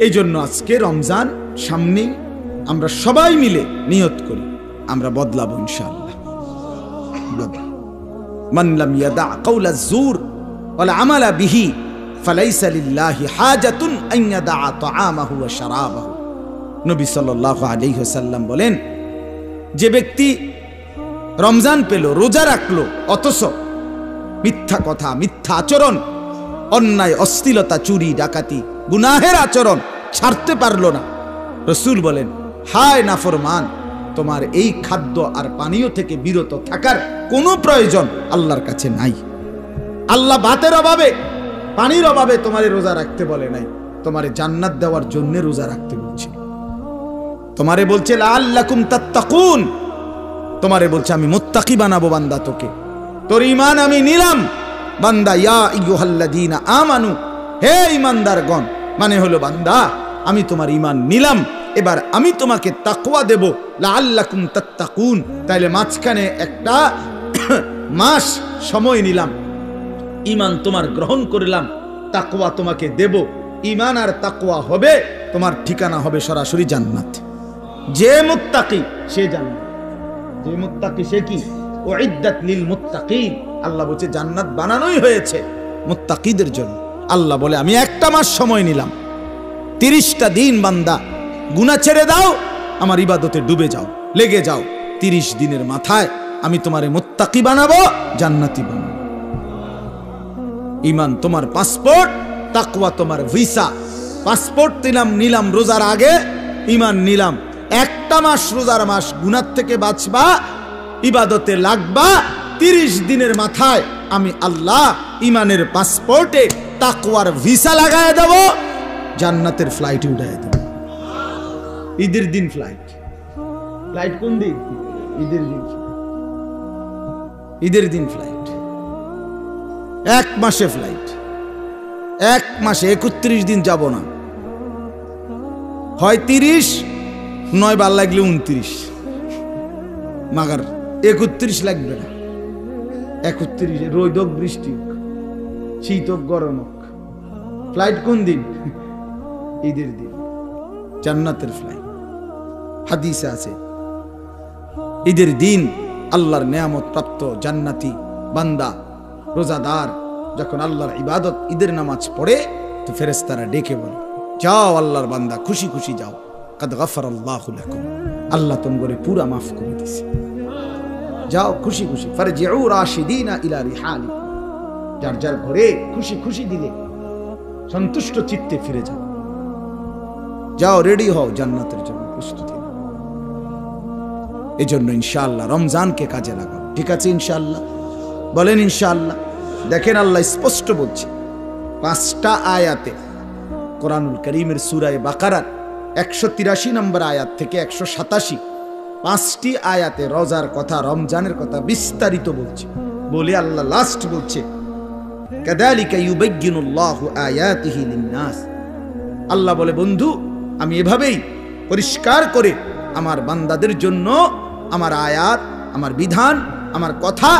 এই জন্য আজকে রমজান সামনে, আমরা সবাই মিলে নিয়ত করি আমরা বদলাবো ইনশাআল্লাহ। মান লাম ইয়াদা কাওলা যুর ওয়াল আমালা বিহি ফালাইসা লিল্লাহি হাজাতুন আন ইয়াদা তাআমাহু ওয়া শারাবাহু। নবী সাল্লাল্লাহু আলাইহি ওয়াসাল্লাম বলেন, যে ব্যক্তি রমজান পেল, রোজা রাখলো, অথচ মিথ্যা কথা, মিথ্যা আচরণ, অন্যায়, অশ্লীলতা, চুরি, ডাকাতি, গুনাহের আচরণ ছাড়তে পারলো না, রাসূল বলেন, হায় নাফরমান, তোমার এই খাদ্য আর পানীয় থেকে বিরত থাকার কোনো প্রয়োজন আল্লাহর কাছে নাই। আল্লাহ ভাতের অভাবে, পানির অভাবে তোমারে রোজা রাখতে বলে নাই, তোমারে জান্নাত দেওয়ার জন্য রোজা রাখতে বলছে। তোমারে বলছে লাআল্লাকুম তাত্তাকুন, তোমারে বলছে আমি মুত্তাকি বানাবো বান্দা তোকে, তোর ঈমান আমি নিলাম বান্দা। ইয়া আইয়ুহাল্লাযীনা আমানু, হে ঈমানদারগণ, মানে হলো বান্দা আমি তোমার ঈমান নিলাম, এবার আমি তোমাকে তাকওয়া দেব, লাআল্লাকুম তাত্তাকুন। তাইলে মাঝখানে একটা মাস সময় নিলাম, ঈমান তোমার গ্রহণ করলাম, তাকওয়া তোমাকে দেব। ঈমান আর তাকওয়া হবে, তোমার ঠিকানা হবে সরাসরি জান্নাত। যে মুত্তাকি সে জান্নাত, যে মুত্তাকি সে কি? উইদ্দাত লিল মুত্তাকিন, আল্লাহ বলছে জান্নাত বানানোই হয়েছে মুত্তাকিদের জন্য। আল্লাহ বলে আমি একটা মাস সময় নিলাম, 30টা দিন বান্দা গুনাহ ছেড়ে দাও, আমার ইবাদতে ডুবে যাও, লেগে যাও। 30 দিনের মাথায় আমি তোমারে মুত্তাকি বানাবো, জান্নাতি বানাবো। ঈমান তোমার পাসপোর্ট, তাকওয়া তোমার ভিসা। পাসপোর্ট নিলাম রোজার আগে, ঈমান নিলাম, একটা মাস রোজার মাস, গুনাহ থেকে বাঁচবা, ইবাদতে লাগবা। 30 দিনের মাথায় আমি আল্লাহ ঈমানের পাসপোর্টে তাকওয়ার ভিসা লাগায় দেব, জান্নাতের ফ্লাইটে উঠায় দেব। ঈদের দিন ফ্লাইট। ফ্লাইট কোন দিন? ঈদের দিন। ঈদের দিন ফ্লাইট, 1 মাসে ফ্লাইট, 1 মাসে 31 দিন যাব না, হয় 30, নয় বার লাগলে 29, মাগার 31 লাগবে না। 31 রোদ হোক, বৃষ্টি হোক, শীত হোক, গরম হোক, ফ্লাইট কোন দিন? ঈদের দিন, জান্নাতের ফ্লাইট। হাদিসে আছে ঈদের দিন আল্লাহর নেয়ামত প্রাপ্ত জান্নাতি বান্দা, রোজাদার যখন আল্লাহর ইবাদত, ঈদের নামাজ পড়ে, তো ফেরেশতারা ডেকে বলে, যাও আল্লাহর বান্দা, খুশি খুশি যাও, কাদ গাফারাল্লাহু লাকুম, আল্লাহ তোমাকে পুরা মাফ করে দিয়েছে, যাও খুশি খুশি। ফারজিউ রাশিদিনা ইলা রিহালি, যার যার ঘরে খুশি খুশি দিলে সন্তুষ্ট চিত্তে ফিরে যাও, যাও রেডি হও জান্নাতের জন্য প্রস্তুতি। এই জন্য ইনশাআল্লাহ রমজানকে কাজে লাগাও, ঠিক আছে? ইনশাআল্লাহ বলেন ইনশাআল্লাহ। দেখেন আল্লাহ স্পষ্ট বলছে 5টা আয়াতে, কোরআনুল কারীমের সূরা বাকারার 183 নম্বর আয়াত থেকে 187, 5টি আয়াতে রোজার কথা, রমজানের কথা বিস্তারিত বলছে। বলে আল্লাহ লাস্ট বলছে, কাযালিকা ইউবায়্যিনুল্লাহু আয়াতিহি লিন-নাস। আল্লাহ বলে, বন্ধু আমি এভাবেই পরিষ্কার করে আমার বান্দাদের জন্য আমার আয়াত, আমার বিধান, আমার কথা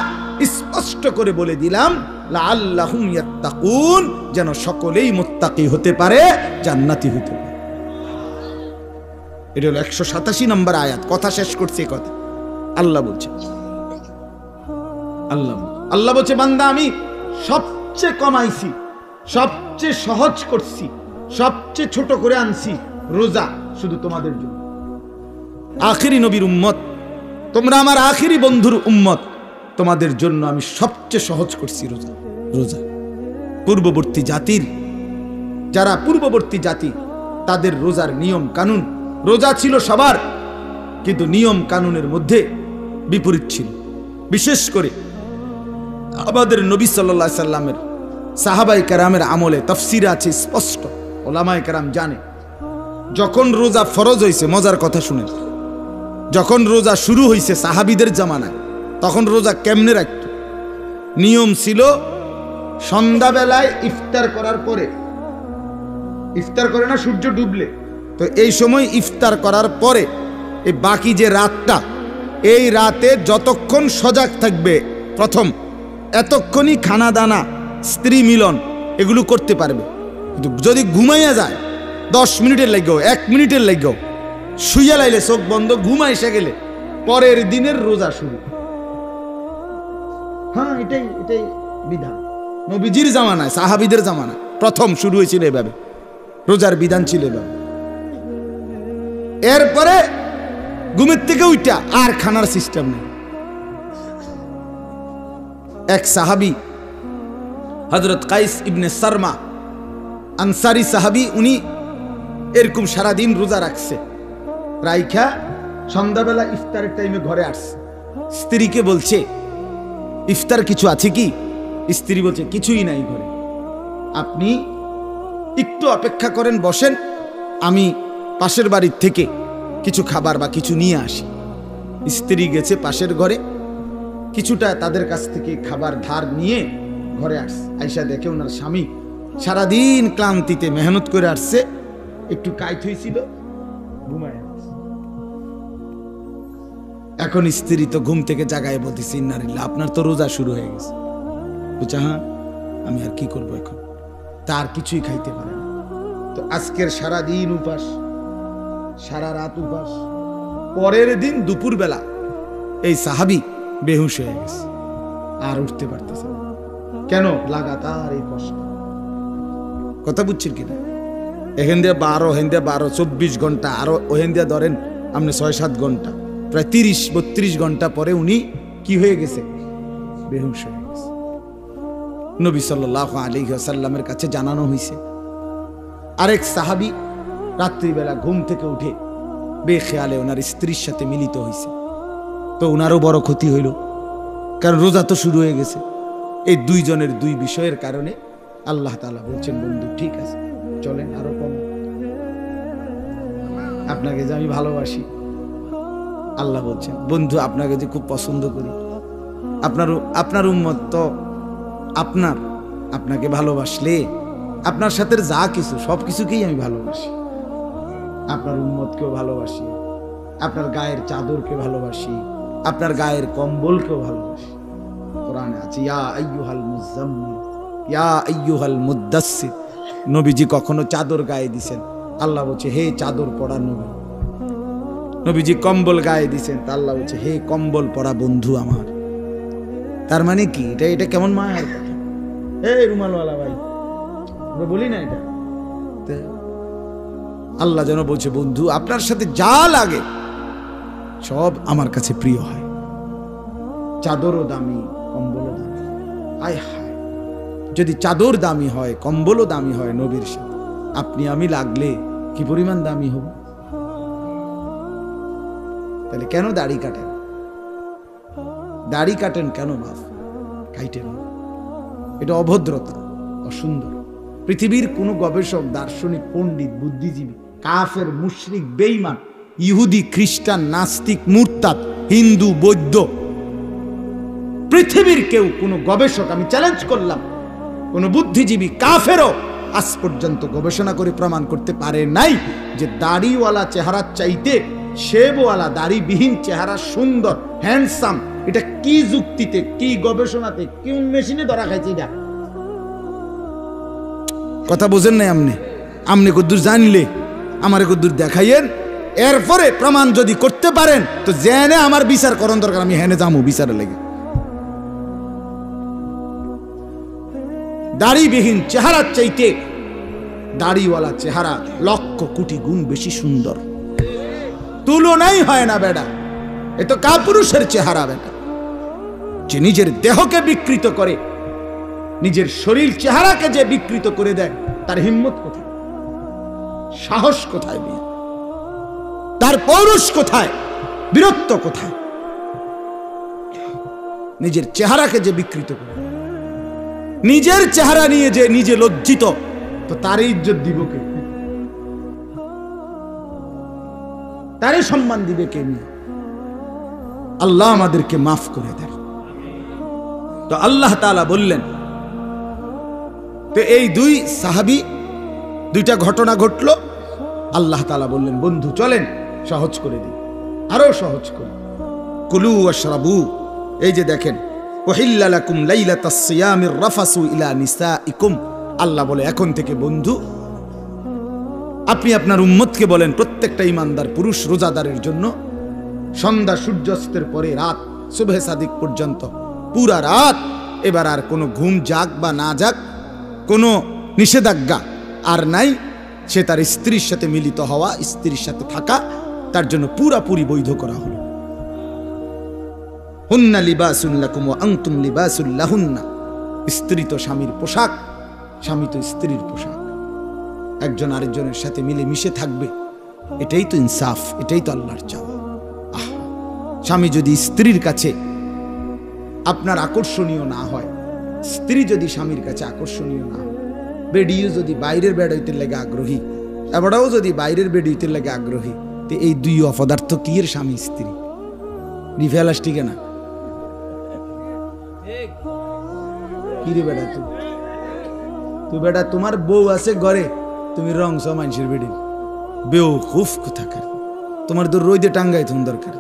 স্পষ্ট করে বলে দিলাম, লাআল্লাহুম ইয়াত্তাকুন, যেন সকলেই মুত্তাকি হতে পারে, জান্নাতি হতে পারে। এটা হলো 187 নম্বর আয়াত। কথা শেষ করছে কথা আল্লাহ বলছে। আল্লাহ বলছে, বান্দা আমি সবচেয়ে কমাইছি, সবচেয়ে সহজ করছি, সবচেয়ে ছোট করে আনছি রোজা, শুধু তোমাদের জন্য। আখিরি নবীর উম্মত তোমরা, আমার আখিরি বন্ধুর উম্মত, তোমাদের জন্য আমি সবচেয়ে সহজ করছি রোজা। রোজা পূর্ববর্তী জাতির, যারা পূর্ববর্তী জাতি, তাদের রোজার নিয়ম কানুন, রোজা ছিল সবার, কিন্তু নিয়ম কানুনের মধ্যে বিপরীত ছিল। বিশেষ করে আমাদের নবী সাল্লাল্লাহু আলাইহি সাল্লামের সাহাবায়ে কেরামের আমলে তাফসীরে আছে স্পষ্ট, ওলামায়ে কেরাম জানে, যখন রোজা ফরজ হয়েছে, মজার কথা শুনেন, যখন রোজা শুরু হয়েছে সাহাবীদের জামানায়, তখন রোজা কেমনে রাখত? নিয়ম ছিল সন্ধ্যাবেলায় ইফতার করার পরে, ইফতার করে না সূর্য ডুবলে, তো এই সময় ইফতার করার পরে এই বাকি যে রাতটা, এই রাতে যতক্ষণ সজাগ থাকবে প্রথম, এতক্ষণই খানা দানা, স্ত্রী মিলন এগুলো করতে পারবে। কিন্তু যদি ঘুমাইয়া যায়, 10 মিনিটের লাগেও 1 মিনিটের লাগেও শুইয়া লাইলে চোখ বন্ধ ঘুম এসে গেলে পরের দিনের রোজা শুরু। হ্যাঁ, এটাই বিধান নবীজির জামানায়, সাহাবীদের জামানায় প্রথম শুরু হয়েছিল এভাবে, রোজার বিধান ছিল এভাবে। এরপরে ঘুমের থেকে উঠা আর খানার সিস্টেম নেই। এক সাহাবী হযরত কাইস ইবনে সারমা আনসারী সাহাবী, উনি এরকম সারাদিন রোজা রাখছে, রাইখা সন্ধ্যাবেলা ইফতারের টাইমে ঘরে আসছে। স্ত্রীকে বলছে ইফতার কিছু আছে কি? স্ত্রী বলছে কিছুই নাই ঘরে, আপনি একটু অপেক্ষা করেন, বসেন, আমি পাশের বাড়ির থেকে কিছু খাবার বা কিছু নিয়ে আসি। স্ত্রী গেছে পাশের ঘরে, কিছুটা তাদের কাছ থেকে খাবার ধার নিয়ে ঘরে আসছে। আইসা দেখে ওনার স্বামী সারাদিন ক্লান্তিতে মেহনত করে আসছে, একটু কাইট হয়েছিল, ঘুমায়। এখন স্ত্রী তো ঘুম থেকে জাগায় বলতেছে ইন্নালিল্লাহ, আপনার তো রোজা শুরু হয়ে গেছে। বলছে হ্যাঁ, আমি আর কি করবো এখন, তার কিছুই খাইতে পারে না। তো আজকের সারাদিন উপাস, সারা রাত উপাস। পরের দিন দুপুর বেলা এই সাহাবী বেহুশ হয়ে গেছে, আর উঠতে পারতেছে না। কেন? লাগাতার এই কষ্ট। কথা বুঝছেন কিনা? এখান দিয়ে 12, হেন দিয়ে 12, 24 ঘন্টা, আরো ওহেন দিয়ে ধরেন আপনি 6-7 ঘন্টা, প্রায় 30-32 ঘন্টা পরে উনি কি হয়ে গেছে? বেহুশ হয়ে গেছে। নবী সাল্লাল্লাহু আলাইহি ওয়াসাল্লামের কাছে জানানো হয়েছে। আরেক সাহাবী রাত্রিবেলা ঘুম থেকে উঠে বেখেয়ালে ওনার স্ত্রীর সাথে মিলিত হয়েছে, তো ওনারও বড় ক্ষতি হইল, কারণ রোজা তো শুরু হয়ে গেছে। এই দুইজনের দুই বিষয়ের কারণে আল্লাহ তাআলা বলছেন, বন্ধু ঠিক আছে চলেন আরো কম, আপনাকে যে আমি ভালোবাসি, আল্লাহ বলছেন বন্ধু আপনাকে যে খুব পছন্দ করি, আপনার উম্মত তো আপনাকে ভালোবাসলে আপনার সাথে যা কিছু সব কিছুকেই আমি ভালোবাসি, আপনার উম্মতকেও ভালোবাসি, আপনার গায়ের চাদরকে ভালোবাসি, আপনার গায়ের কম্বলকেও ভালোবাসি। কোরআনে আছে ইয়া আইয়ুহাল মুজাম্মিল ইয়া আইয়ুহাল মুদাসসির। নবীজি কখনো চাদর গায়ে দিছেন, আল্লাহ বলছে হে চাদর পরা নবী। নবীজি কম্বল গায়ে দিছেন, তা আল্লাহ বলছে হে কম্বল পরা বন্ধু আমার। তার মানে কি? এটা কেমন মায়ের কথা? এই রুমালওয়ালা ভাই, আমরা বলি না এটা? আল্লাহ যেন বলছে বন্ধু আপনার সাথে যা লাগে সব আমার কাছে প্রিয় হয়। চাদরও দামি, কম্বলও দামি। আয় হায়, যদি চাদর দামি হয়, কম্বলও দামি হয় নবীর সাথে, আপনি আমি লাগলে কি পরিমাণ দামি হব? তাহলে কেন দাড়ি কাটেন? দাড়ি কাটেন কেন? বাপ কাইটেন, এটা অভদ্রতা, অসুন্দর। পৃথিবীর কোন গবেষক, দার্শনিক, পণ্ডিত, বুদ্ধিজীবী, কাফের, মুশরিক, বেঈমান, ইহুদি, খ্রিস্টান, নাস্তিক, মুরতাদ, হিন্দু, বৌদ্ধ, পৃথিবীর কেউ, কোন গবেষক, আমি চ্যালেঞ্জ করলাম, কোন বুদ্ধিজীবী, কাফেরও আজ পর্যন্ত গবেষণা করে প্রমাণ করতে পারে নাই যে দাড়িওয়ালা চেহারার চাইতে শেবওয়ালা দাড়িবিহীন চেহারা সুন্দর, হ্যান্ডসাম। এটা কি যুক্তিতে, কি গবেষণাতে, কোন মেশিনে ধরা খাইছে? এটা কথা বোঝেন নাই আমনে কদ্দুর জানলে আমারে কদ্দুর দেখাইয়েন, এরপরে প্রমাণ যদি করতে পারেন তো জেনে আমার বিচার করণ দরকার, আমি হেনে যাবো বিচারে লেগে। দাড়িবিহীন চেহারার চাইতে দাড়িওয়ালা চেহারা লক্ষ কোটি গুণ বেশি সুন্দর, তুলনাই হয় না বেটা। এ তো কাপুরুষের চেহারা বেটা, যে নিজের দেহকে বিকৃত করে, নিজের শরীর চেহারাকে যে বিকৃত করে দেয়, তার হিম্মত কোথায়? সাহস কোথায়? তার পৌরুষ কোথায়? বীরত্ব কোথায়? নিজের চেহারাকে যে বিকৃত করে, নিজের চেহারা নিয়ে যে নিজে লজ্জিত, তো তার ইজ্জত দিব কে? তারই সম্মান দিবে কে? আল্লাহ আমাদেরকে মাফ করে দেন। তো আল্লাহ তাআলা বললেন, তো এই দুই সাহাবী, দুইটা ঘটনা ঘটলো, আল্লাহ তাআলা বললেন বন্ধু চলেন সহজ করে দিই, আরো সহজ করে। কুলু ওয়াশরাবু, এই যে দেখেন, ওহিল্লা লাকুম লাইলাতাস সিয়ামির রাফাসু ইলা নিসাইকুম। আল্লাহ বলে এখন থেকে বন্ধু আপনি আপনার উম্মতকে বলেন, প্রত্যেকটা ইমানদার পুরুষ রোজাদারের জন্য সন্ধ্যা সূর্যাস্তের পরে রাত সুবহে সাদিক পর্যন্ত পুরা রাত এবার আর কোনো ঘুম যাক বা না যাক, কোনো নিষেধাজ্ঞা আর নাই। সে তার স্ত্রীর সাথে মিলিত হওয়া, স্ত্রীর সাথে থাকা তার জন্য পুরাপুরি বৈধ করা হলো। হুন্না লিবাসুল লাকুম ওয়া আনতুম লিবাসুল লাহুন্না। স্ত্রী তো স্বামীর পোশাক, স্বামী তো স্ত্রীর পোশাক। একজন আরেকজনের সাথে মিলে মিশে থাকবে, এটাই তো ইনসাফ, এটাই তো আল্লাহর চাওয়া। স্বামী যদি স্ত্রীর কাছে আপনার আকর্ষণীয় না হয়, স্ত্রী যদি স্বামীর কাছে আকর্ষণীয় না হয়, বেডিও যদি বাইরের বেড হইতে লেগে আগ্রহী, এবারও যদি বাইরের বেড হইতে লেগে আগ্রহী, তো এই দুই অপদার্থ কি এর স্বামী স্ত্রী? রিফেলাস ঠিক না? কি রে বেটা, তুই বেটা তোমার বউ আছে ঘরে, তুমি রং সব মানুষের বেডি বেও খুব কোথাকার, তোমার তো রোদে টাঙ্গাই তুমি দরকার।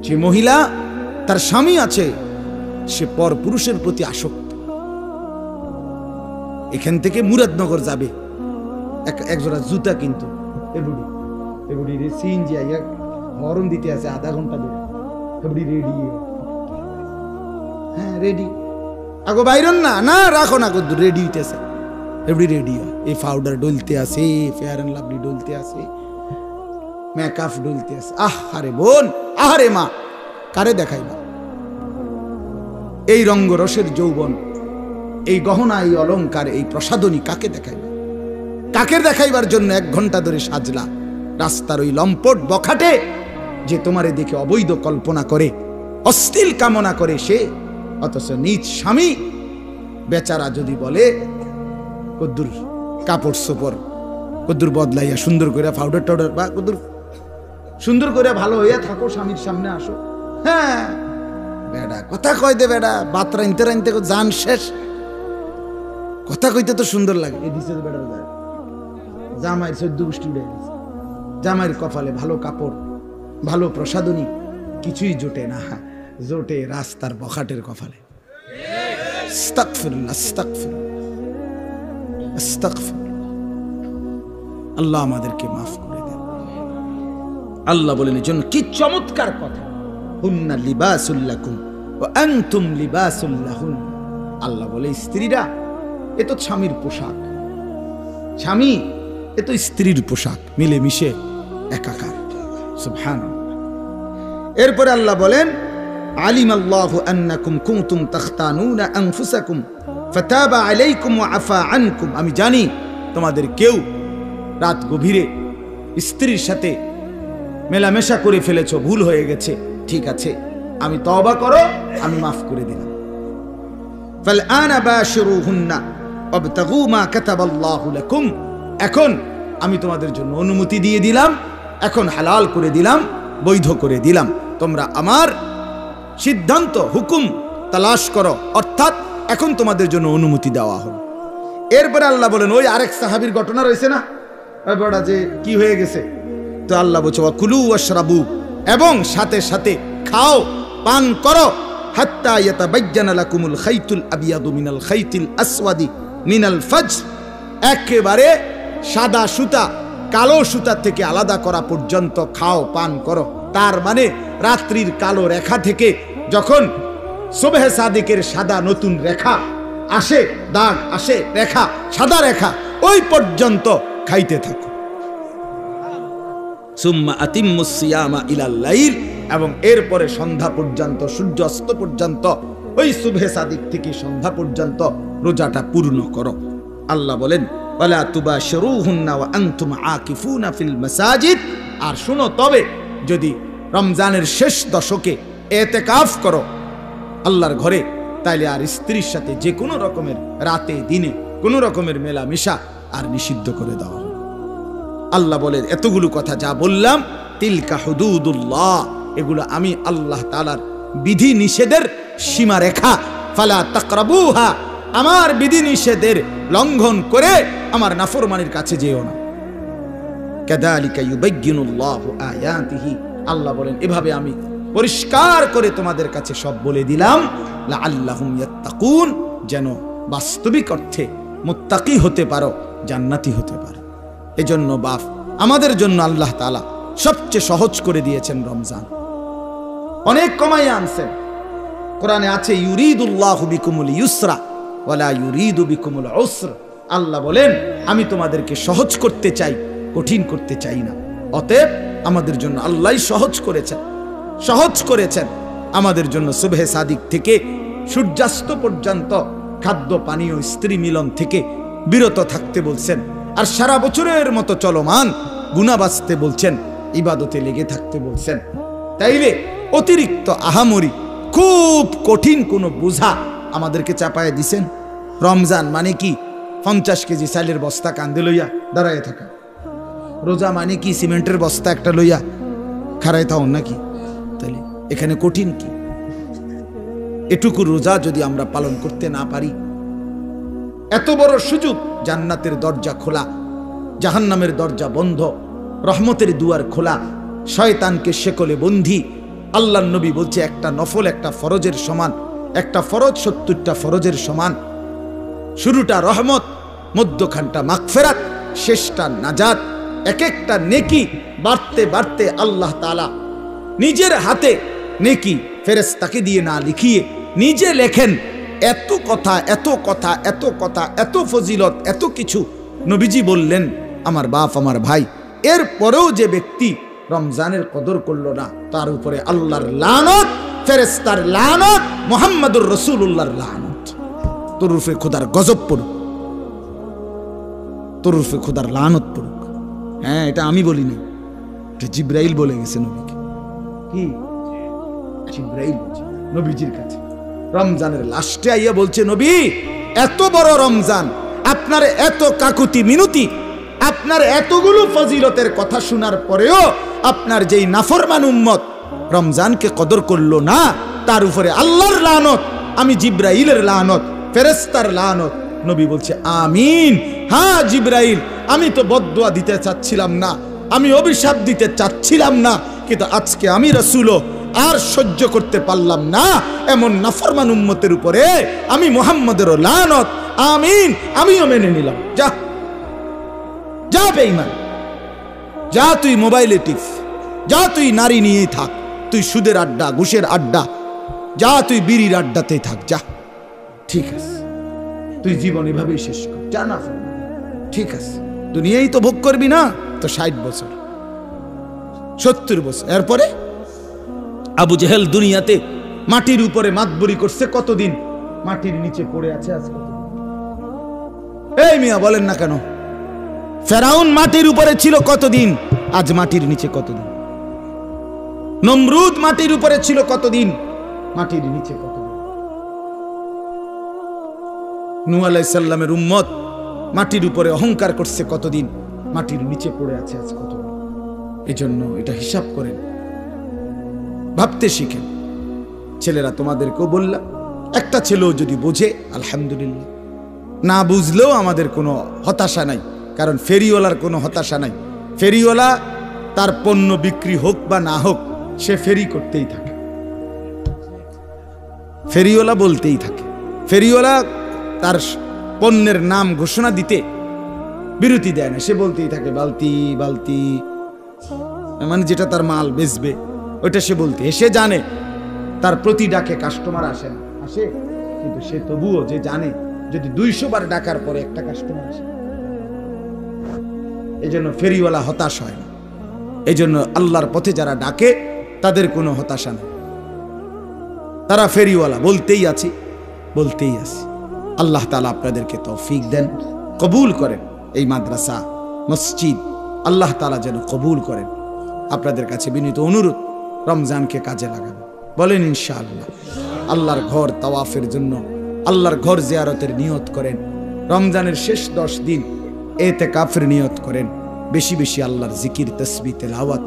যে মহিলা তার স্বামী আছে, সে পর পুরুষের প্রতি আসক্ত। এখান থেকে মুরাদনগর যাবে একজোড়া জুতা কিন্তু এবুড়ি রে সিএনজি আইয়া হরন দিতে আছে আধা ঘন্টা ধরে, এবুড়ি রেডি। হ্যাঁ রেডি, আগো বাইরন না না রাখো না, কত রেডি হইতেছে, এবুড়ি রেডি। এই পাউডার ডলতে আছে, ফেয়ার এন্ড লাভলি ডলতে আছে, মেকআপ ডলতে আছে। আরে বোন, আহারে মা, কারে দেখাইবা এই রঙ্গরসের যৌবন, এই গহনা, এই অলংকার, এই প্রসাদনী কাকে দেখাইবা? কাকে দেখাইবার জন্য 1 ঘন্টা ধরে সাজলা? রাস্তার ওই লম্পট বখাটে যে তোমারে দেখে অবৈধ কল্পনা করে, অশ্লীল কামনা করে সে, অথচ নিজ স্বামী বেচারা যদি বলে কদ্দুর কাপড় সোপড় কদ্দুর বদলাইয়া সুন্দর করে পাউডার টাউডার বা কদ্দুর সুন্দর করে ভালো হইয়া থাকো, স্বামীর সামনে আসো। হ্যাঁ বেড়া কথা কয় দে, বেড়া বাত রাইনতে রাইনতে জান শেষ, কথা কইতে তো সুন্দর লাগে। এই দিছে তো বেড়া জামাইয়ের 14 গোষ্ঠী উড়ে গেছে, জামাইয়ের কপালে ভালো কাপড়, ভালো প্রসাদনী কিছুই জোটে না, জোটে রাস্তার বখাটের কপালে। আস্তাগফিরুল্লাহ, আস্তাগফিরুল্লাহ, আস্তাগফিরুল্লাহ। আল্লাহ আমাদেরকে মাফ করে দেন। আল্লাহ বলেন এজন্য কি চমৎকার কথা, হুন্না লিবাসুল লাকুম ওয়া আনতুম লিবাসুল লাহুন। আল্লাহ বলে স্ত্রীরা এ তো স্বামীর পোশাক, স্বামী এ তো স্ত্রীর পোশাক, মিলে মিশে একাকার। সুবহানাল্লাহ। এরপরে আল্লাহ বলেন আলিমাল্লাহু আন্নাকুম কুনতুম তাখতানুনা আনফুসাকুম ফাতাবা আলাইকুম ওয়া আফা আনকুম। আমি জানি তোমাদের কেউ রাত গভীরে স্ত্রীর সাথে মেলামেশা করে ফেলেছো, ভুল হয়ে গেছে, ঠিক আছে, আমি তওবা করো, আমি মাফ করে দিলাম। ফালআনা বাশিরুহুন্না ওয়াবতাগু মা কাতাবাল্লাহু লাকুম। এখন আমি তোমাদের জন্য অনুমতি দিয়ে দিলাম, এখন হালাল করে দিলাম, বৈধ করে দিলাম, তোমরা আমার সিদ্ধান্ত হুকুম তালাশ করো, অর্থাৎ এখন তোমাদের জন্য অনুমতি দেওয়া হলো। এরপরে আল্লাহ বলেন ওই আরেক সাহাবীর ঘটনা রয়েছে না, ওই বড় যে কি হয়ে গেছে, তো আল্লাহ বলছে ওয়াকুলু ওয়াশরাবু, এবং সাথে সাথে খাও পান করো, হাত্তা ইয়াতাবায়্যানা লাকুমুল খাইতুল আবিয়াদু মিনাল খাইতিল আসওয়াদি মিনাল ফজর, একেবারে সাদা সুতা কালো সুতা থেকে আলাদা করা পর্যন্ত খাও পান করো। তার মানে রাত্রির কালো রেখা থেকে যখন সুবহে সাদিকের সাদা নতুন রেখা আসে, দাগ আসে, রেখা, সাদা রেখা, ওই পর্যন্ত খাইতে থাকো। সুম্মা আতিম্মুস সিয়ামা ইলাল লাইল, এবং এরপরে সন্ধ্যা পর্যন্ত, সূর্য অস্ত পর্যন্ত, ওই সুবহে সাদিক থেকে সন্ধ্যা পর্যন্ত রোজাটা পূর্ণ করো। আল্লাহ বলেন ওয়ালা তুবাশিরুহুন্না ওয়া আনতুম আকিফুনা ফিল মাসাজিদ। আর শুনো, তবে যদি রমজানের শেষ দশকে ইতিকাফ করো আল্লাহর ঘরে, তাইলে আর স্ত্রীর সাথে যে কোনো রকমের রাতে দিনে কোনো রকমের মেলামেশা আর নিষিদ্ধ করে দেওয়া হলো। আল্লাহ বলেন এতগুলো কথা যা বললাম, তিলকা হুদুদুল্লাহ, এগুলো আমি আল্লাহ তাআলার বিধি নিষেধের সীমারেখা, ফালা তাকরাবুহা, আমার বিধি নিষেধের লঙ্ঘন করে আমার নাফরমানির কাছে যেও না। কাযালিকা ইউবায়্যিনুল্লাহু আয়াতিহি, আল্লাহ বলেন এভাবে আমি পরিষ্কার করে তোমাদের কাছে সব বলে দিলাম, লাআল্লাহুম ইয়াত্তাকুন, যেন বাস্তবিক অর্থে মুত্তাকি হতে পারো, জান্নাতি হতে পারো। এজন্য বাপ, আমাদের জন্য আল্লাহ তাআলা সবচেয়ে সহজ করে দিয়েছেন রমজান, অনেক কমাইয়া আনছেন। কোরআনে আছে ইউরিদুল্লাহু বিকুমুল ইউসরা ওয়ালা ইউরিদু বিকুমুল উসর। আল্লাহ বলেন আমি তোমাদেরকে সহজ করতে চাই, কঠিন করতে চাই না। অতএব আমাদের জন্য আল্লাহই সহজ করেছেন আমাদের জন্য। সুবহে সাদিক থেকে সূর্যাস্ত পর্যন্ত খাদ্য পানীয় স্ত্রী মিলন থেকে বিরত থাকতে বলছেন, আর সারা বছরের মতো চলমান গুনাহ বাঁচতে বলছেন, ইবাদতে লেগে থাকতে বলছেন। তাইলে অতিরিক্ত আহামরি খুব কঠিন কোনো বোঝা আমাদেরকে চাপায় দিছেন। রমজান মানে কি 50 কেজি চালের বস্তা কান্দে লইয়া দাঁড়ায় থাকা? রোজা মানে কি সিমেন্টের বস্তা একটা লইয়া খাড়ায় থাও নাকি? তাহলে এখানে কঠিন কি? এটুকু রোজা যদি আমরা পালন করতে না পারি, এত বড় সুযোগ, জান্নাতের দরজা খোলা, জাহান্নামের দরজা বন্ধ, রহমতের দুয়ার খোলা, শয়তানকে শেকলে বন্ধি। আল্লাহর নবী বলছে একটা নফল একটা ফরজের সমান, একটা ফরজ 70টা ফরজের সমান। শুরুটা রহমত, মধ্যখানটা মাগফিরাত, শেষটা নাজাত। এক একটা নেকি বাড়তে বাড়তে আল্লাহ তাআলা নিজের হাতে নেকি ফেরেশতাকে দিয়ে না লিখিয়ে নিজে লেখেন। এত কথা, এত কথা, এত কথা, এত ফজিলত, এত কিছু নবীজি বললেন আমার বাপ আমার ভাই। এরপরেও যে ব্যক্তি রমজানের কদর করলো না, তার উপরে আল্লাহর লানত, ফেরেশতার লানত, মুহাম্মদুর রাসূলুল্লাহর লানত। তোর উপরে খোদার গজব পড়ুক, তোর উপরে খোদার লানত পড়ুক। হ্যাঁ, এটা আমি বলি না, এটা জিবরাইল বলে গেছে নবীকে। কি জিবরাইল নবীজির কাছে রমজানের লাস্টে আইয়া বলছে, নবী এত বড় রমজান, আপনার এত কাকুতি মিনতি, আপনার এতগুলো ফজিলতের কথা শোনার পরেও আপনার যেই নাফরমান উম্মত রমজানকে কদর করলো না, তার উপরে আল্লাহর লানত, আমি জিবরাইলের লানত, ফেরেশতার লানত। নবী বলছে আমিন। হ্যাঁ জিবরাইল, আমি তো বদদুয়া দিতে চাচ্ছিলাম না, আমি অভিশাপ দিতে চাচ্ছিলাম না, কিন্তু আজকে আমি রাসূলও আর সহ্য করতে পারলাম না এমন নাফরমান উম্মতের উপরে আমি মুহাম্মদেরও লানত। আমিন, আমিও মেনে নিলাম। যা যা বেঈমান, যা তুই মোবাইলে টিপ, যা তুই নারী নিয়েই থাক, তুই সুদের আড্ডা, ঘুষের আড্ডা, যা তুই বিড়ির আড্ডাতেই থাক, যা, ঠিক আছে, তুই জীবন এভাবেই শেষ কর, যা না, ঠিক আছে, দুনিয়াই তো ভোগ করবি না তো 60 বছর 70 বছর। এরপরে আবু জেহেল দুনিয়াতে মাটির উপরে মাতবরি করছে কতদিন, মাটির নিচে পড়ে আছে আজ কতদিন? এই মিয়া বলেন না কেন? ফেরাউন মাটির উপরে ছিল কতদিন, আজ মাটির নিচে কতদিন? নমরুদ মাটির উপরে ছিল কতদিন, মাটির নিচে কতদিন? নূহ আলাইহিস সালামের উম্মত মাটির উপরে অহংকার করছে কতদিন, মাটির নিচে পড়ে আছে আজ কতদিন? এজন্য এটা হিসাব করেন, ভাবতে শিখেন। ছেলেরা তোমাদেরকেও বললাম, একটা ছেলেও যদি বোঝে আলহামদুলিল্লাহ, না বুঝলেও আমাদের কোনো হতাশা নাই, কারণ ফেরিওয়ালার কোনো হতাশা নাই। ফেরিওয়ালা তার পণ্য বিক্রি হোক বা না হোক, সে ফেরি করতেই থাকে, ফেরিওয়ালা বলতেই থাকে। ফেরিওয়ালা তার পণ্যের নাম ঘোষণা দিতে বিরতি দেয় না, সে বলতেই থাকে বালতি বালতি, মানে যেটা তার মাল বেচবে ওইটা সে বলতে। সে জানে তার প্রতি ডাকে কাস্টমার আসে না, আসে, কিন্তু সে তবুও যে জানে যদি 200 বার ডাকার পরে একটা কাস্টমার আসে। এই জন্য ফেরিওয়ালা হতাশ হয় না। এই জন্য আল্লাহর পথে যারা ডাকে তাদের কোনো হতাশা নেই, তারা ফেরিওয়ালা, বলতেই আছি বলতেই আছি। আল্লাহ তাআলা আপনাদেরকে তৌফিক দেন, কবুল করেন এই মাদ্রাসা মসজিদ, আল্লাহ তাআলা যেন কবুল করেন। আপনাদের কাছে বিনীত অনুরোধ, রমজানকে কাজে লাগাবেন, বলেন ইনশাআল্লাহ। আল্লাহর ঘর তাওয়াফের জন্য, আল্লাহর ঘর জিয়ারতের নিয়ত করেন। রমজানের শেষ 10 দিন ইতিকাফের নিয়ত করেন। বেশি বেশি আল্লাহর জিকির, তাসবিহ, তেলাওয়াত,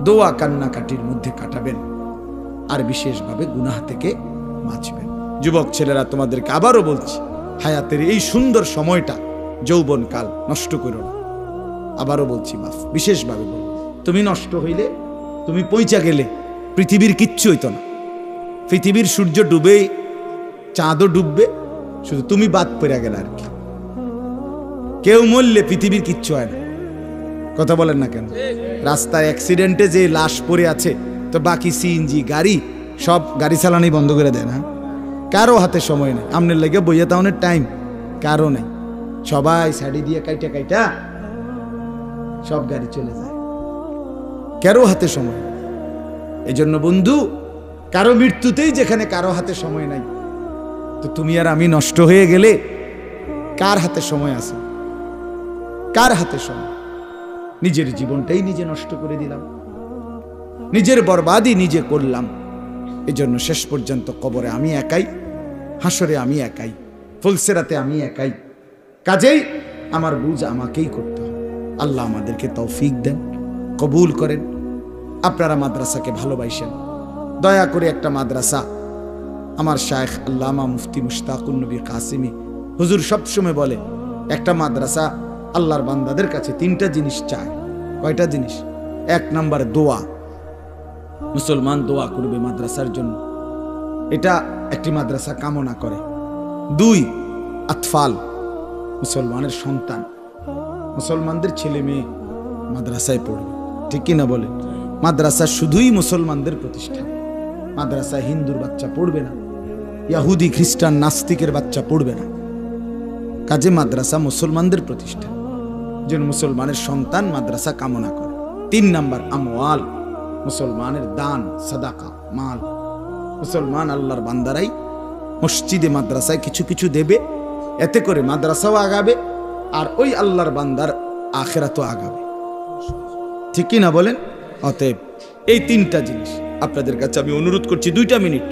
দোয়া, কান্নাকাটির মধ্যে কাটাবেন, আর বিশেষভাবে গুনাহ থেকে বাঁচবেন। যুবক ছেলেরা তোমাদেরকে আবারও বলছি, হায়াতের এই সুন্দর সময়টা, যৌবনকাল নষ্ট করো না। আবারও বলছি, মাফ বিশেষভাবে বল, তুমি নষ্ট হইলে, তুমি পৌঁছা গেলে পৃথিবীর কিচ্ছু হইতো না। পৃথিবীর সূর্য ডুবে, চাঁদও ডুববে, শুধু তুমি বাদ পড়ে গেলে আর কি। কেউ মরলে পৃথিবীর কিচ্ছু হয় না, কথা বলেন না কেন? রাস্তায় অ্যাক্সিডেন্টে যে লাশ পড়ে আছে, তো বাকি সিএনজি গাড়ি সব গাড়ি চালানি বন্ধ করে দেয় না। কারো হাতে সময় নেই, আমনের লেগে বইয়া তাওনের টাইম কারো নেই, সবাই শাড়ি দিয়ে কাইটা কাইটা সব গাড়ি চলে যায়, কারো হাতে সময় নেই। এই জন্য বন্ধু, কারো মৃত্যুতেই যেখানে কারো হাতে সময় নাই, তো তুমি আর আমি নষ্ট হয়ে গেলে কার হাতে সময় আছে? কার হাতে সময়? নিজের জীবনটাই নিজে নষ্ট করে দিলাম, নিজের বরবাদি নিজে করলাম। এজন্য শেষ পর্যন্ত কবরে আমি একাই, হাসরে আমি একাই, ফুলসেরাতে আমি একাই। কাজেই আমার বুঝ আমাকেই করতে হবে। আল্লাহ আমাদেরকে তৌফিক দেন, কবুল করেন। আপনারা মাদ্রাসাকে ভালোবাসেন, দয়া করে একটা মাদ্রাসা, আমার শায়েখ আল্লামা মুফতি মুশতাকুন নবী কাসিমি হুজুর সবসময় বলে, একটা মাদ্রাসা আল্লাহর বান্দাদের কাছে তিনটা জিনিস চায়। কয়টা জিনিস? এক নাম্বার দোয়া, মুসলমান দোয়া করবে মাদ্রাসার জন্য, এটা একটি মাদ্রাসা কামনা করে। দুই, আতফাল, মুসলমানের সন্তান, মুসলমানদের ছেলে মেয়ে মাদ্রাসায় পড়বে, ঠিক কিনা বলে? মাদ্রাসা শুধুই মুসলমানদের প্রতিষ্ঠান, মাদ্রাসা হিন্দুর বাচ্চা পড়বে না, ইহুদি খ্রিস্টান নাস্তিকের বাচ্চা পড়বে না। কাজে মাদ্রাসা মুসলমানদের প্রতিষ্ঠান, যেন মুসলমানের সন্তান মাদ্রাসা কামনা করে। তিন নাম্বার আমওয়াল, মুসলমানের দান সাদাকা মাল, মুসলমান আল্লাহর বান্দারাই মসজিদে মাদ্রাসায় কিছু কিছু দেবে, এতে করে মাদ্রাসাও আগাবে আর ওই আল্লাহর বান্দার আখিরাতও আগাবে, ঠিক কি না বলেন? অতএব এই তিনটা জিনিস আপনাদের কাছে আমি অনুরোধ করছি, 2টা মিনিট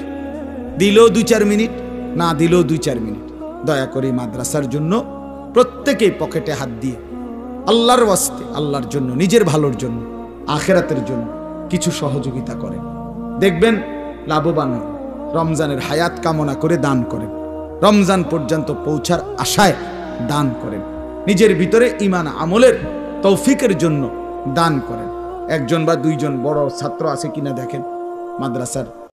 দিলেও 2-4 মিনিট, না দিলেও 2-4 মিনিট, দয়া করে মাদ্রাসার জন্য প্রত্যেকেই পকেটে হাত দিয়ে আল্লাহর ওয়াস্তে, আল্লাহর জন্য, নিজের ভালোর জন্য, আখিরাতের জন্য কিছু সহযোগিতা করেন, দেখবেন লাভবান হন। রমজানের হায়াত কামনা করে দান করেন, রমজান পর্যন্ত পৌঁছার আশায় দান করেন, নিজের ভিতরে ঈমান আমলের তৌফিকের জন্য দান করেন। একজন বা দুইজন বড় ছাত্র আছে কিনা দেখেন মাদ্রাসার,